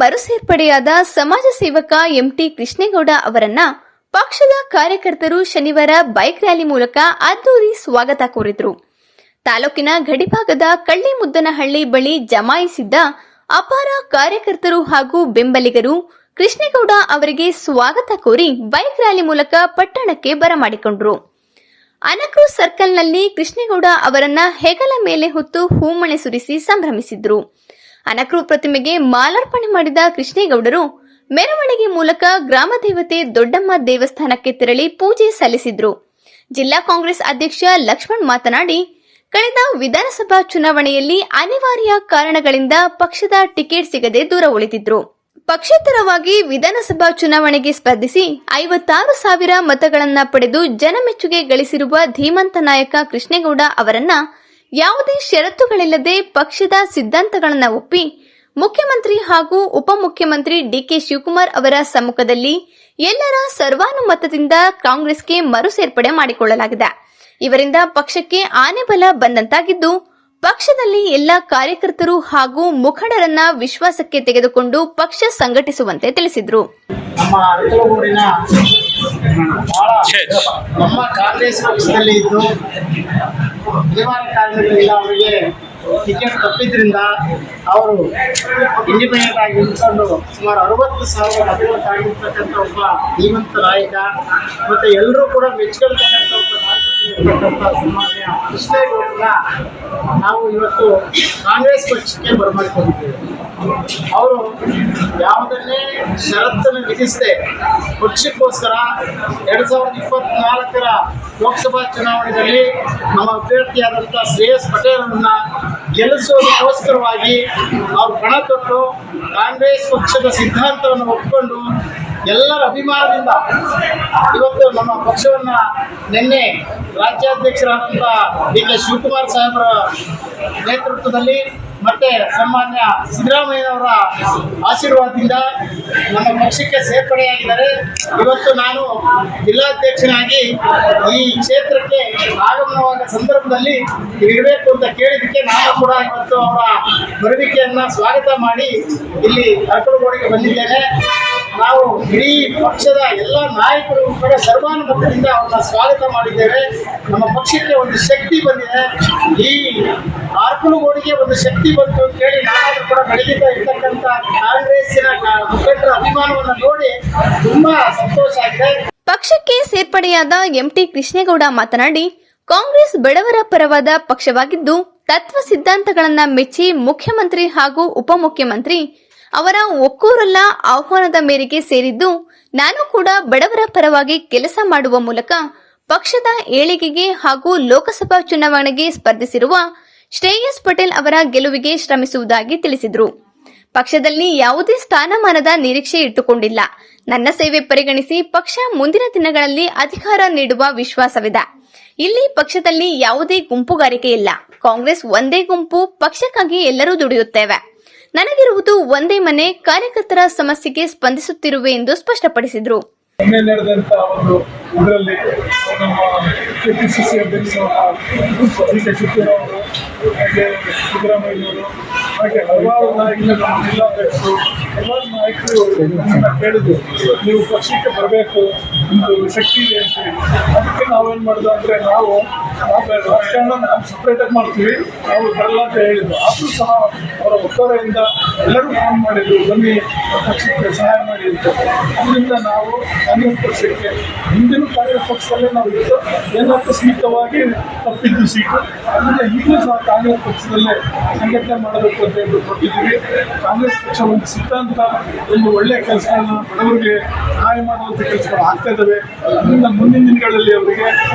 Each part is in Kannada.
ಮರುಸೇರ್ಪಡೆಯಾದ ಸಮಾಜ ಸೇವಕ ಎಂಟಿ ಕೃಷ್ಣೇಗೌಡ ಅವರನ್ನ ಪಕ್ಷದ ಕಾರ್ಯಕರ್ತರು ಶನಿವಾರ ಬೈಕ್ ರ್ಯಾಲಿ ಮೂಲಕ ಅದ್ದೂರಿ ಸ್ವಾಗತ ಕೋರಿದರು. ತಾಲೂಕಿನ ಗಡಿಭಾಗದ ಕಳ್ಳಿಮುದ್ದನಹಳ್ಳಿ ಬಳಿ ಜಮಾಯಿಸಿದ್ದ ಅಪಾರ ಕಾರ್ಯಕರ್ತರು ಹಾಗೂ ಬೆಂಬಲಿಗರು ಕೃಷ್ಣೇಗೌಡ ಅವರಿಗೆ ಸ್ವಾಗತ ಕೋರಿ ಬೈಕ್ ರ್ಯಾಲಿ ಮೂಲಕ ಪಟ್ಟಣಕ್ಕೆ ಬರಮಾಡಿಕೊಂಡರು. ಅನಕ್ರು ಸರ್ಕಲ್ನಲ್ಲಿ ಕೃಷ್ಣೇಗೌಡ ಅವರನ್ನ ಹೆಗಲ ಮೇಲೆ ಹೊತ್ತು ಹೂಮಣೆ ಸುರಿಸಿ ಸಂಭ್ರಮಿಸಿದ್ರು. ಅನಕ್ರು ಪ್ರತಿಮೆಗೆ ಮಾಲಾರ್ಪಣೆ ಮಾಡಿದ ಕೃಷ್ಣೇಗೌಡರು ಮೆರವಣಿಗೆ ಮೂಲಕ ಗ್ರಾಮ ದೇವತೆ ದೊಡ್ಡಮ್ಮ ದೇವಸ್ಥಾನಕ್ಕೆ ತೆರಳಿ ಪೂಜೆ ಸಲ್ಲಿಸಿದ್ರು. ಜಿಲ್ಲಾ ಕಾಂಗ್ರೆಸ್ ಅಧ್ಯಕ್ಷ ಲಕ್ಷ್ಮಣ್ ಮಾತನಾಡಿ, ಕಳೆದ ವಿಧಾನಸಭಾ ಚುನಾವಣೆಯಲ್ಲಿ ಅನಿವಾರ್ಯ ಕಾರಣಗಳಿಂದ ಪಕ್ಷದ ಟಿಕೆಟ್ ಸಿಗದೆ ದೂರ ಉಳಿದಿದ್ರು. ಪಕ್ಷೇತರವಾಗಿ ವಿಧಾನಸಭಾ ಚುನಾವಣೆಗೆ ಸ್ಪರ್ಧಿಸಿ 56,000 ಮತಗಳನ್ನ ಪಡೆದು ಜನಮೆಚ್ಚುಗೆ ಗಳಿಸಿರುವ ಧೀಮಂತ ನಾಯಕ ಕೃಷ್ಣೇಗೌಡ ಅವರನ್ನ ಯಾವುದೇ ಷರತ್ತುಗಳಿಲ್ಲದೆ ಪಕ್ಷದ ಸಿದ್ಧಾಂತಗಳನ್ನು ಒಪ್ಪಿ ಮುಖ್ಯಮಂತ್ರಿ ಹಾಗೂ ಉಪಮುಖ್ಯಮಂತ್ರಿ ಡಿಕೆ ಶಿವಕುಮಾರ್ ಅವರ ಸಮ್ಮುಖದಲ್ಲಿ ಎಲ್ಲರ ಸರ್ವಾನುಮತದಿಂದ ಕಾಂಗ್ರೆಸ್ಗೆ ಮರು ಸೇರ್ಪಡೆ ಮಾಡಿಕೊಳ್ಳಲಾಗಿದೆ. ಇವರಿಂದ ಪಕ್ಷಕ್ಕೆ ಆನೆಬಲ ಬಂದಂತಾಗಿದ್ದು, ಪಕ್ಷದಲ್ಲಿ ಎಲ್ಲ ಕಾರ್ಯಕರ್ತರು ಹಾಗೂ ಮುಖಂಡರನ್ನ ವಿಶ್ವಾಸಕ್ಕೆ ತೆಗೆದುಕೊಂಡು ಪಕ್ಷ ಸಂಘಟಿಸುವಂತೆ ತಿಳಿಸಿದರು. ನಮ್ಮ ಕಾಂಗ್ರೆಸ್ ಪಕ್ಷದಲ್ಲಿ ಇದ್ದು ಅನಿವಾರ್ಯ ಕಾರಣಗಳಿಂದ ಅವರಿಗೆ ಟಿಕೆಟ್ ತಪ್ಪಿದ್ರಿಂದ ಅವರು ಇಂಡಿಪೆಂಡೆಂಟ್ ಆಗಿ ನಿಂತ್ಕೊಂಡು ಸುಮಾರು 60,000 ಮತಗಳು ಆಗಿರ್ತಕ್ಕಂಥ ಒಬ್ಬ ಧೀಮಂತ ನಾಯಕ ಮತ್ತು ಎಲ್ಲರೂ ಕೂಡ ಮೆಚ್ಕೊಳ್ತಕ್ಕಂಥ ಒಬ್ಬ ನಾಯಕ ಸನ್ಮಾನ್ಯ ಕೃಷ್ಣೇಗೌಡರನ್ನ ನಾವು ಇವತ್ತು ಕಾಂಗ್ರೆಸ್ ಪಕ್ಷಕ್ಕೆ ಬರಮಾಡಿಕೊಂಡಿದ್ದೇವೆ. ಅವರು ಯಾವುದನ್ನೇ ಷರತ್ತನ್ನು ವಿಧಿಸದೆ ಪಕ್ಷಕ್ಕೋಸ್ಕರ 2024 ಲೋಕಸಭಾ ಚುನಾವಣೆಯಲ್ಲಿ ನಮ್ಮ ಅಭ್ಯರ್ಥಿಯಾದಂಥ ಶ್ರೇಯಸ್ ಪಟೇಲ್ ಅವರನ್ನ ಗೆಲ್ಲಿಸೋದಕ್ಕೋಸ್ಕರವಾಗಿ ಅವರು ಪಣ ತೊಟ್ಟು ಕಾಂಗ್ರೆಸ್ ಪಕ್ಷದ ಸಿದ್ಧಾಂತವನ್ನು ಒಪ್ಪಿಕೊಂಡು ಎಲ್ಲರ ಅಭಿಮಾನದಿಂದ ಇವತ್ತು ನಮ್ಮ ಪಕ್ಷವನ್ನು ನಿನ್ನೆ ರಾಜ್ಯಾಧ್ಯಕ್ಷರಾದಂಥ ಡಿ.ಕೆ. ಶಿವಕುಮಾರ್ ಸಾಹೇಬರ ನೇತೃತ್ವದಲ್ಲಿ ಮತ್ತೆ ಸನ್ಮಾನ್ಯ ಸಿದ್ದರಾಮಯ್ಯನವರ ಆಶೀರ್ವಾದದಿಂದ ನಮ್ಮ ಪಕ್ಷಕ್ಕೆ ಸೇರ್ಪಡೆಯಾಗಿದ್ದಾರೆ. ಇವತ್ತು ನಾನು ಜಿಲ್ಲಾಧ್ಯಕ್ಷನಾಗಿ ಈ ಕ್ಷೇತ್ರಕ್ಕೆ ಆಗಮನವಾದ ಸಂದರ್ಭದಲ್ಲಿ ಇರಬೇಕು ಅಂತ ಕೇಳಿದ್ದಕ್ಕೆ ನಾನು ಕೂಡ ಇವತ್ತು ಅವರ ಬರುವಿಕೆಯನ್ನ ಸ್ವಾಗತ ಮಾಡಿ ಇಲ್ಲಿ ಅರಕಲಗೂಡಿಗೆ ಬಂದಿದ್ದೇನೆ. ನಾವು ಇಡೀ ಪಕ್ಷದ ಎಲ್ಲ ನಾಯಕರು ಕೂಡ ಸರ್ವಾನುಮತದಿಂದ ಅವರನ್ನ ಸ್ವಾಗತ ಮಾಡಿದ್ದೇವೆ. ನಮ್ಮ ಪಕ್ಷಕ್ಕೆ ಒಂದು ಶಕ್ತಿ ಬಂದಿದೆ. ಈ ಅರಕಲಗೂಡಿಗೆ ಒಂದು ಶಕ್ತಿ ಬಂತು ಅಂತ ಹೇಳಿ ನಾನಾದ್ರೂ ಕೂಡ ಬೆಳಗಿದ್ದ ಇರ್ತಕ್ಕಂಥ ಕಾಂಗ್ರೆಸ್ಸಿನ ಮುಖಂಡರ ಅಭಿಮಾನವನ್ನು ನೋಡಿ ತುಂಬಾ ಸಂತೋಷ ಆಗಿದೆ. ಪಕ್ಷಕ್ಕೆ ಸೇರ್ಪಡೆಯಾದ ಎಂಟಿ ಕೃಷ್ಣೇಗೌಡ ಮಾತನಾಡಿ, ಕಾಂಗ್ರೆಸ್ ಬಡವರ ಪರವಾದ ಪಕ್ಷವಾಗಿದ್ದು ತತ್ವ ಸಿದ್ಧಾಂತಗಳನ್ನ ಮೆಚ್ಚಿ ಮುಖ್ಯಮಂತ್ರಿ ಹಾಗೂ ಉಪಮುಖ್ಯಮಂತ್ರಿ ಅವರ ಒಕ್ಕೂರಲ್ಲ ಆಹ್ವಾನದ ಮೇರೆಗೆ ಸೇರಿದ್ದು, ನಾನು ಕೂಡ ಬಡವರ ಪರವಾಗಿ ಕೆಲಸ ಮಾಡುವ ಮೂಲಕ ಪಕ್ಷದ ಏಳಿಗೆಗೆ ಹಾಗೂ ಲೋಕಸಭಾ ಚುನಾವಣೆಗೆ ಸ್ಪರ್ಧಿಸಿರುವ ಶ್ರೇಯಸ್ ಪಟೇಲ್ ಅವರ ಗೆಲುವಿಗೆ ಶ್ರಮಿಸುವುದಾಗಿ ತಿಳಿಸಿದರು. ಪಕ್ಷದಲ್ಲಿ ಯಾವುದೇ ಸ್ಥಾನಮಾನದ ನಿರೀಕ್ಷೆ ಇಟ್ಟುಕೊಂಡಿಲ್ಲ. ನನ್ನ ಸೇವೆ ಪರಿಗಣಿಸಿ ಪಕ್ಷ ಮುಂದಿನ ದಿನಗಳಲ್ಲಿ ಅಧಿಕಾರ ನೀಡುವ ವಿಶ್ವಾಸವಿದೆ. ಇಲ್ಲಿ ಪಕ್ಷದಲ್ಲಿ ಯಾವುದೇ ಗುಂಪುಗಾರಿಕೆ ಇಲ್ಲ. ಕಾಂಗ್ರೆಸ್ ಒಂದೇ ಗುಂಪು, ಪಕ್ಷಕ್ಕಾಗಿ ಎಲ್ಲರೂ ದುಡಿಯುತ್ತೇವೆ. ನನಗಿರುವುದು ಒಂದೇ ಮನೆ, ಕಾರ್ಯಕರ್ತರ ಸಮಸ್ಯೆಗೆ ಸ್ಪಂದಿಸುತ್ತಿರುವೆ ಎಂದು ಸ್ಪಷ್ಟಪಡಿಸಿದರು. ನಡೆದಂತ ಒಂದು ಇದರಲ್ಲಿ ನಮ್ಮ ಕೆಪಿಸಿಸಿ ಅಧ್ಯಕ್ಷರಾದ ಡಿ.ಕೆ. ಶಿವಕುಮಾರ್ ಅವರು, ಹಾಗೆ ಸಿದ್ದರಾಮಯ್ಯನವರು, ಹಾಗೆ ಹಲವಾರು ನಾಯಕರು, ನಮ್ಮ ಜಿಲ್ಲಾಧ್ಯಕ್ಷರು, ಹಲವಾರು ನಾಯಕರು ಕೇಳಿದ್ರು, ನೀವು ಪಕ್ಷಕ್ಕೆ ಬರಬೇಕು, ಒಂದು ಶಕ್ತಿ ಇದೆ ಅಂತ ಹೇಳಿ. ಅದಕ್ಕೆ ನಾವೇನು ಮಾಡಿದ್ವು ಅಂದರೆ ನಾವು ರಾಜಕಾರಣ ನಾವು ಸಪ್ರೇಟಾಗಿ ಮಾಡ್ತೀವಿ, ನಾವು ಬರಲ್ಲ ಅಂತ ಹೇಳಿದ್ರು. ಆದರೂ ಸಹ ಅವರ ಒತ್ತಾರೆಯಿಂದ ಎಲ್ಲರೂ ಫೋನ್ ಮಾಡಿದ್ರು, ಬನ್ನಿ ಪಕ್ಷಕ್ಕೆ ಸಹಾಯ ಮಾಡಿ ಅಂತ. ಅದರಿಂದ ನಾವು ಕಾಂಗ್ರೆಸ್ ಪಕ್ಷಕ್ಕೆ ಹಿಂದಿನ ಕಾಂಗ್ರೆಸ್ ಪಕ್ಷದಲ್ಲೇ ನಾವು ಇದ್ದು ಆಕಸ್ಮಿಕವಾಗಿ ತಪ್ಪಿದ್ದು ಸೀಟು. ಅದರಿಂದ ಈಗಲೂ ಸಹ ಕಾಂಗ್ರೆಸ್ ಪಕ್ಷದಲ್ಲೇ ಸಂಘಟನೆ ಮಾಡಬೇಕು ಅಂತ ಹೇಳಿ ಕೊಟ್ಟಿದ್ದೀವಿ. ಕಾಂಗ್ರೆಸ್ ಪಕ್ಷ ಒಂದು ಸಿದ್ಧಾಂತ, ಒಂದು ಒಳ್ಳೆಯ ಕೆಲಸಗಳನ್ನ ಬಡವರಿಗೆ ಸಹಾಯ ಮಾಡುವಂಥ ಕೆಲಸಗಳು ಆಗ್ತಾ ಇದ್ದಾವೆ. ಅದರಿಂದ ಮುಂದಿನ ದಿನಗಳಲ್ಲಿ ಅವರಿಗೆ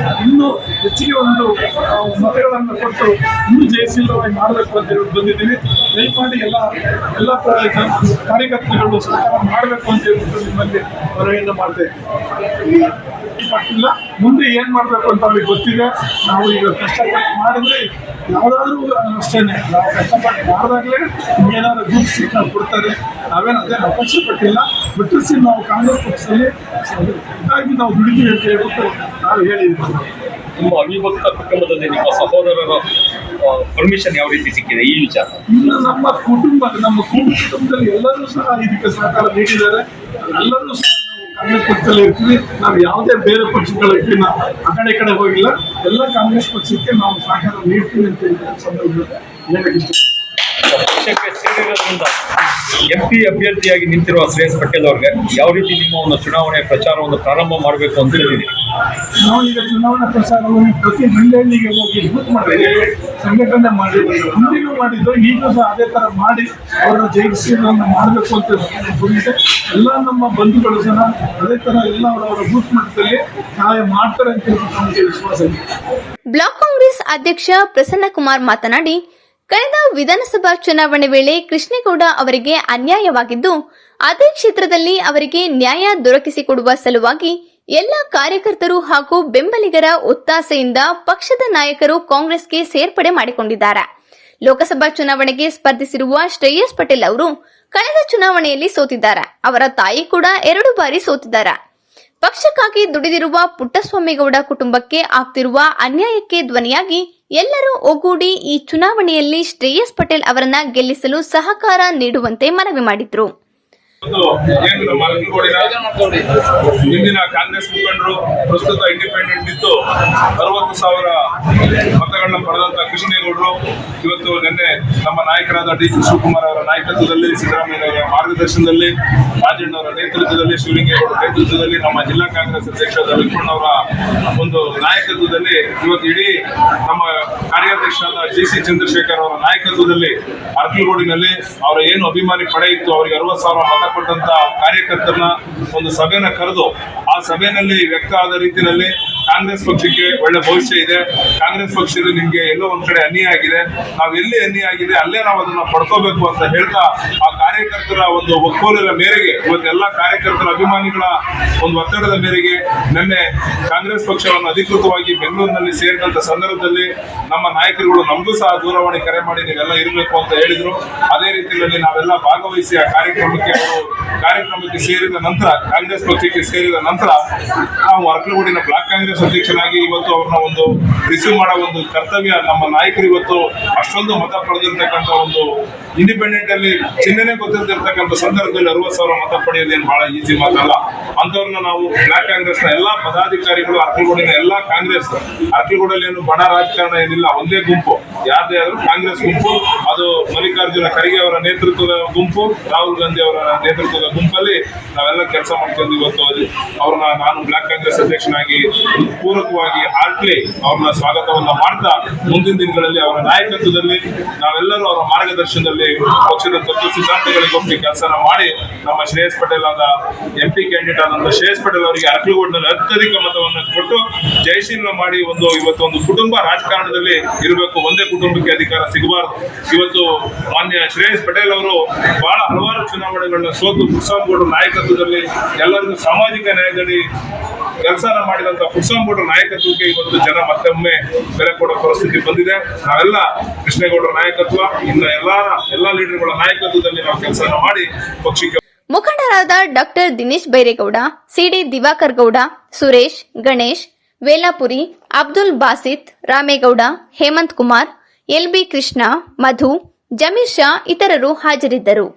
ಇನ್ನೂ ಹೆಚ್ಚಿಗೆ ಒಂದು ಮತಗಳನ್ನು ಕೊಟ್ಟು ಇನ್ನೂ ಜಯಶೀಲವಾಗಿ ಮಾಡಬೇಕು ಅಂತ ಹೇಳಿ ಬಂದಿದ್ದೀವಿ. ದಯಮಾಡಿ ಎಲ್ಲ ಕಾರ್ಯಕರ್ತರುಗಳು ಸಹಕಾರ ಮಾಡಬೇಕು ಅಂತ ಹೇಳ್ಬಿಟ್ಟು ನಿಮ್ಮಲ್ಲಿ ಮನವಿಯನ್ನು ಮಾಡ್ತೇವೆ. ಮುಂದೆ ಏನು ಮಾಡಬೇಕು ಅಂತ ಅವ್ರಿಗೆ ಗೊತ್ತಿದೆ. ನಾವು ಈಗ ಕಷ್ಟಪಟ್ಟು ಮಾಡಿದ್ರೆ ಯಾವುದಾದ್ರೂ ಅಷ್ಟೇ, ನಾವು ಕಷ್ಟಪಟ್ಟು ಮಾಡಿದಾಗಲೇ ಏನಾದರೂ ಗುಡ್ ಸೀಟ್ ನಾವು ಕೊಡ್ತಾರೆ. ನಾವೇನಂದರೆ ನಾವು ಕಷ್ಟಪಟ್ಟಿಲ್ಲ, ಬಿಟ್ಟರೆ ನಾವು ಕಾಂಗ್ರೆಸ್ ಪಕ್ಷದಲ್ಲಿ ಇದಾಗಿ ನಾವು ದುಡಿತೀವಿ ಅಂತ ಹೇಳ್ಬಿಟ್ಟು ನಾವು ಹೇಳಿದ್ದೀವಿ. ನಿಮ್ಮ ಅವಿಭಕ್ತ ಕುಟುಂಬದಲ್ಲಿ ನಿಮ್ಮ ಸಹೋದರರ ಪರ್ಮಿಷನ್ ಯಾವ ರೀತಿ ಸಿಕ್ಕಿದೆ ಈ ವಿಚಾರ? ಇನ್ನು ನಮ್ಮ ಕುಟುಂಬದಲ್ಲಿ ಎಲ್ಲರೂ ಸಹ ಇದಕ್ಕೆ ಸಹಕಾರ ನೀಡಿದ್ದಾರೆ. ಎಲ್ಲರೂ ಸಹ ನಾವು ಕಾಂಗ್ರೆಸ್ ಪಕ್ಷದಲ್ಲಿ ಇರ್ತೀವಿ. ನಾವು ಯಾವುದೇ ಬೇರೆ ಪಕ್ಷಗಳಿಗೆ ಆ ಕಡೆ ಹೋಗಿಲ್ಲ. ಎಲ್ಲ ಕಾಂಗ್ರೆಸ್ ಪಕ್ಷಕ್ಕೆ ನಾವು ಸಹಕಾರ ನೀಡ್ತೀವಿ ಅಂತ ಸಂದರ್ಭದಲ್ಲಿ ಹೇಳಕ್ಕೆ ಇಷ್ಟ. ಪಕ್ಷಕ್ಕೆ ಸೇರಿರೋದ್ರಿಂದ MP ಅಭ್ಯರ್ಥಿಯಾಗಿ ನಿಂತಿರುವ ಶ್ರೇಯಸ್ ಪಟೇಲ್ ಅವ್ರಿಗೆ ಯಾವ ರೀತಿ ನಿಮ್ಮ ಒಂದು ಚುನಾವಣೆ ಪ್ರಚಾರವನ್ನು ಪ್ರಾರಂಭ ಮಾಡಬೇಕು ಅಂತ ಹೇಳಿದ್ದೀರಿ? ನಾವು ಈಗ ಚುನಾವಣಾ ಪ್ರಚಾರವನ್ನು ಪ್ರತಿ ಹಳ್ಳಿಗೆ ಹೋಗಿ ಬೂತ್ ಮಾಡಿದ್ದೇವೆ, ಸಂಘಟನೆ ಮಾಡಿದ್ದೇವೆ, ಹಿಂದಿನೂ ಮಾಡಿದ್ದು, ಈಗಲೂ ಸಹ ಅದೇ ತರ ಮಾಡಿ ಅವರ ಜಯಿಸಿಯನ್ನು ಮಾಡಬೇಕು ಅಂತ ಬಂದಿದೆ. ಎಲ್ಲ ನಮ್ಮ ಬಂಧುಗಳು ಸಹ ಅದೇ ತರ ಎಲ್ಲ ಅವರವರ ಬೂತ್ ಮಟ್ಟದಲ್ಲಿ ಸಹಾಯ ಮಾಡ್ತಾರೆ ಅಂತ ನಮಗೆ ವಿಶ್ವಾಸ ಇದೆ. ಬ್ಲಾಕ್ ಕಾಂಗ್ರೆಸ್ ಅಧ್ಯಕ್ಷ ಪ್ರಸನ್ನಕುಮಾರ್ ಮಾತನಾಡಿ, ಕಳೆದ ವಿಧಾನಸಭಾ ಚುನಾವಣೆ ವೇಳೆ ಕೃಷ್ಣೇಗೌಡ ಅವರಿಗೆ ಅನ್ಯಾಯವಾಗಿದ್ದು, ಅದೇ ಕ್ಷೇತ್ರದಲ್ಲಿ ಅವರಿಗೆ ನ್ಯಾಯ ದೊರಕಿಸಿಕೊಡುವ ಸಲುವಾಗಿ ಎಲ್ಲ ಕಾರ್ಯಕರ್ತರು ಹಾಗೂ ಬೆಂಬಲಿಗರ ಒತ್ತಾಸೆಯಿಂದ ಪಕ್ಷದ ನಾಯಕರು ಕಾಂಗ್ರೆಸ್ಗೆ ಸೇರ್ಪಡೆ ಮಾಡಿಕೊಂಡಿದ್ದಾರೆ. ಲೋಕಸಭಾ ಚುನಾವಣೆಗೆ ಸ್ಪರ್ಧಿಸಿರುವ ಶ್ರೇಯಸ್ ಪಟೇಲ್ ಅವರು ಕಳೆದ ಚುನಾವಣೆಯಲ್ಲಿ ಸೋತಿದ್ದಾರೆ. ಅವರ ತಾಯಿ ಕೂಡ 2 ಬಾರಿ ಸೋತಿದ್ದಾರೆ. ಪಕ್ಷಕ್ಕಾಗಿ ದುಡಿದಿರುವ ಪುಟ್ಟಸ್ವಾಮಿಗೌಡ ಕುಟುಂಬಕ್ಕೆ ಆಗ್ತಿರುವ ಅನ್ಯಾಯಕ್ಕೆ ಧ್ವನಿಯಾಗಿ ಎಲ್ಲರೂ ಒಗ್ಗೂಡಿ ಈ ಚುನಾವಣೆಯಲ್ಲಿ ಶ್ರೇಯಸ್ ಪಟೇಲ್ ಅವರನ್ನ ಗೆಲ್ಲಿಸಲು ಸಹಕಾರ ನೀಡುವಂತೆ ಮನವಿ ಮಾಡಿದ್ರು. ಹಿಂದಿನ ಕಾಂಗ್ರೆಸ್ ಮುಖಂಡರು ಪ್ರಸ್ತುತ ಇಂಡಿಪೆಂಡೆಂಟ್ ಇದ್ದು 60,000 ಮತಗಳನ್ನ ಪಡೆದಂತ ಕೃಷ್ಣೇಗೌಡರು ಇವತ್ತು ನಿನ್ನೆ ನಮ್ಮ ನಾಯಕರಾದ ಡಿ ಶಿವಕುಮಾರ್ ಅವರ ನಾಯಕತ್ವದಲ್ಲಿ, ಸಿದ್ದರಾಮಯ್ಯ ಅವರ ಮಾರ್ಗದರ್ಶನದಲ್ಲಿ, ರಾಜಣ್ಣವರ ನೇತೃತ್ವದಲ್ಲಿ, ಶಿವಲಿಂಗೇಗೌಡರ ನೇತೃತ್ವದಲ್ಲಿ, ನಮ್ಮ ಜಿಲ್ಲಾ ಕಾಂಗ್ರೆಸ್ ಅಧ್ಯಕ್ಷರಾದ ಲಕ್ಷ್ಮಣ್ ಅವರ ಒಂದು ನಾಯಕತ್ವದಲ್ಲಿ ಇವತ್ತು ಇಡೀ ನಮ್ಮ ಕಾರ್ಯಾಧ್ಯಕ್ಷರಾದ JC ಚಂದ್ರಶೇಖರ್ ಅವರ ನಾಯಕತ್ವದಲ್ಲಿ ಅರ್ಕಲಗೂಡಿನಲ್ಲಿ ಅವರ ಏನು ಅಭಿಮಾನಿ ಪಡೆ ಇತ್ತು, ಅವರಿಗೆ 60,000 ಮತ ಕೊಟ್ಟಂತ ಕಾರ್ಯಕರ್ತರನ್ನ ಒಂದು ಸಭೆನ ಕರೆದು ಆ ಸಭೆಯಲ್ಲಿ ವ್ಯಕ್ತ ಆದ ರೀತಿಯಲ್ಲಿ ಕಾಂಗ್ರೆಸ್ ಪಕ್ಷಕ್ಕೆ ಒಳ್ಳೆ ಭವಿಷ್ಯ ಇದೆ, ಕಾಂಗ್ರೆಸ್ ಪಕ್ಷದಲ್ಲಿ ನಿಮ್ಗೆ ಎಲ್ಲೋ ಒಂದ್ ಕಡೆ ಅನ್ಯಾಯ ಆಗಿದೆ, ನಾವ್ ಎಲ್ಲಿ ಅನ್ಯಾಯ ಆಗಿದೆ ಅಲ್ಲೇ ನಾವು ಅದನ್ನ ಪಡ್ಕೋಬೇಕು ಅಂತ ಹೇಳ್ತಾ ಆ ಕಾರ್ಯಕರ್ತರ ಒಂದು ಒಕ್ಕೊಲಿನ ಮೇರೆಗೆ ಇವತ್ತೆಲ್ಲ ಕಾರ್ಯಕರ್ತರ ಅಭಿಮಾನಿಗಳ ಒಂದು ಒತ್ತಡದ ಮೇರೆಗೆ ನಿನ್ನೆ ಕಾಂಗ್ರೆಸ್ ಪಕ್ಷವನ್ನು ಅಧಿಕೃತವಾಗಿ ಬೆಂಗಳೂರಿನಲ್ಲಿ ಸೇರಿದಂತ ಸಂದರ್ಭದಲ್ಲಿ ನಮ್ಮ ನಾಯಕರುಗಳು ನಮಗೂ ಸಹ ದೂರವಾಣಿ ಕರೆ ಮಾಡಿ ನೀವೆಲ್ಲ ಇರಬೇಕು ಅಂತ ಹೇಳಿದ್ರು. ಅದೇ ರೀತಿಯಲ್ಲಿ ನಾವೆಲ್ಲ ಭಾಗವಹಿಸಿ ಆ ಕಾರ್ಯಕ್ರಮಕ್ಕೆ ಸೇರಿದ ನಂತರ, ಕಾಂಗ್ರೆಸ್ ಪಕ್ಷಕ್ಕೆ ಸೇರಿದ ನಂತರ ನಾವು ಅರ್ಕಲಗೂಡಿನ ಬ್ಲಾಕ್ ಕಾಂಗ್ರೆಸ್ ಅಧ್ಯಕ್ಷನಾಗಿ ಇವತ್ತು ಅವ್ರನ್ನ ಒಂದು ರಿಸೀವ್ ಮಾಡೋ ಒಂದು ಕರ್ತವ್ಯ ನಮ್ಮ ನಾಯಕರು ಇವತ್ತು ಅಷ್ಟೊಂದು ಮತ ಪಡೆದಿರ್ತಕ್ಕಂಥ ಒಂದು ಇಂಡಿಪೆಂಡೆಂಟ್ ಅಲ್ಲಿ ಚಿಹ್ನೆನೇ ಗೊತ್ತಿರ್ತಕ್ಕಂಥ ಸಂದರ್ಭದಲ್ಲಿ 60,000 ಮತ ಪಡೆಯೋದೇನು ಬಹಳ ಈಸಿ ಮಾತಲ್ಲ. ಅಂತವ್ರನ್ನ ನಾವು ಬ್ಲಾಕ್ ಕಾಂಗ್ರೆಸ್ನ ಎಲ್ಲಾ ಪದಾಧಿಕಾರಿಗಳು, ಅರ್ಕಲಗೂಡಿನ ಎಲ್ಲಾ ಕಾಂಗ್ರೆಸ್, ಅರ್ಕಲಗೂಡಲ್ಲಿ ಏನು ಬಣ ರಾಜಕಾರಣ ಏನಿಲ್ಲ, ಒಂದೇ ಗುಂಪು, ಯಾರದೇ ಆದ್ರೂ ಕಾಂಗ್ರೆಸ್ ಗುಂಪು. ಅದು ಮಲ್ಲಿಕಾರ್ಜುನ ಖರ್ಗೆ ಅವರ ನೇತೃತ್ವದ ಗುಂಪು, ರಾಹುಲ್ ಗಾಂಧಿ ಅವರ ನೇತೃತ್ವದ ಗುಂಪಲ್ಲಿ ನಾವೆಲ್ಲ ಕೆಲಸ ಮಾಡ್ಕೊಂಡು ಇವತ್ತು ಅವ್ರನ್ನ ನಾನು ಬ್ಲಾಕ್ ಕಾಂಗ್ರೆಸ್ ಅಧ್ಯಕ್ಷನಾಗಿ ಪೂರಕವಾಗಿ ಹಾರ್ಟ್ಲಿ ಅವ್ರನ್ನ ಸ್ವಾಗತವನ್ನ ಮಾಡ್ತಾ ಮುಂದಿನ ದಿನಗಳಲ್ಲಿ ಅವರ ನಾಯಕತ್ವದಲ್ಲಿ ನಾವೆಲ್ಲರೂ ಅವರ ಮಾರ್ಗದರ್ಶನದಲ್ಲಿ ಪಕ್ಷದ ತತ್ವ ಸಿದ್ಧಾಂತಗಳಿಗೆ ಒಪ್ಪಿ ಕೆಲಸನ ಮಾಡಿ ನಮ್ಮ ಶ್ರೇಯಸ್ ಪಟೇಲ್ ಆದ MP ಕ್ಯಾಂಡಿಡೇಟ್ ಆದಂತ ಶ್ರೇಯಸ್ ಪಟೇಲ್ ಅವರಿಗೆ ಅರ್ಕಲಗೂಡಿನಲ್ಲಿ ಅತ್ಯಧಿಕ ಮತವನ್ನು ಕೊಟ್ಟು ಜಯಶೀಲ ಮಾಡಿ ಇವತ್ತೊಂದು ಕುಟುಂಬ ರಾಜಕಾರಣದಲ್ಲಿ ಇರಬೇಕು, ಒಂದೇ ಕುಟುಂಬಕ್ಕೆ ಅಧಿಕಾರ ಸಿಗಬಾರದು. ಇವತ್ತು ಮಾನ್ಯ ಶ್ರೇಯಸ್ ಪಟೇಲ್ ಅವರು ಬಹಳ ಹಲವಾರು ಚುನಾವಣೆಗಳನ್ನ ಸೋತು ಪುಟ್ಸ್ವಾಮಿಗೌಡರ ನಾಯಕತ್ವದಲ್ಲಿ ಎಲ್ಲರಿಗೂ ಸಾಮಾಜಿಕ ನ್ಯಾಯದಡಿ ಕೆಲಸನ ಮಾಡಿದಂತ ಪುಟ್ಸ್ವಾಮಿಗೌಡರ ನಾಯಕತ್ವಕ್ಕೆ ಇವತ್ತು ಜನ ಮತ್ತೊಮ್ಮೆ ಬೆಲೆ ಕೊಡೋ ಪರಿಸ್ಥಿತಿ ಬಂದಿದೆ. ನಾವೆಲ್ಲ ಕೃಷ್ಣೇಗೌಡರ ನಾಯಕತ್ವ, ಇನ್ನು ಎಲ್ಲಾ ಲೀಡರ್ಗಳ ನಾಯಕತ್ವದಲ್ಲಿ ನಾವು ಕೆಲಸನ ಮಾಡಿ ಪಕ್ಷಕ್ಕೆ. ಮುಖಂಡರಾದ doctor Dinesh Byregowda, CD Diwakar Gowda, Suresh, Ganesh, Velapuri, Abdul Basit, Ramegowda, Hemanth Kumar, LB Krishna, Madhu, Zameer Shah ಇತರರು ಹಾಜರಿದ್ದರು.